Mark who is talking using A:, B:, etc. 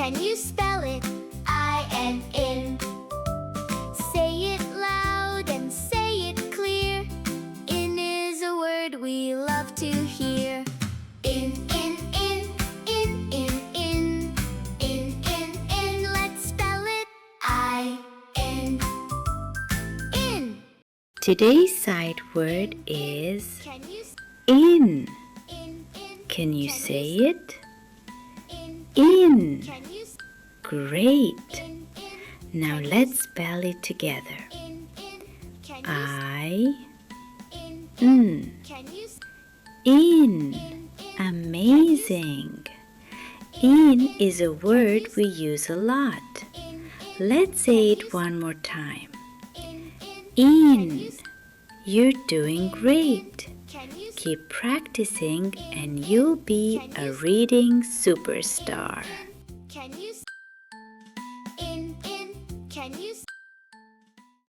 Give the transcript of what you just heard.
A: Can you spell it? I-N. Say it loud and say it clear. In is a word we love to hear. In. Let's spell it. I-N. In.
B: Today's sight word is
A: Can you
B: in.
A: in?
B: Can you say it?
A: In.
B: In.
A: Can you
B: Great.
A: in?
B: Now let's spell it together.
A: In. Can you
B: I-N.
A: Can you
B: In. Amazing. In is a word we use a lot. Let's say it one more time. In. You're doing great.
A: Can you
B: Keep practicing and you'll be a reading superstar.
A: Can you in? Can you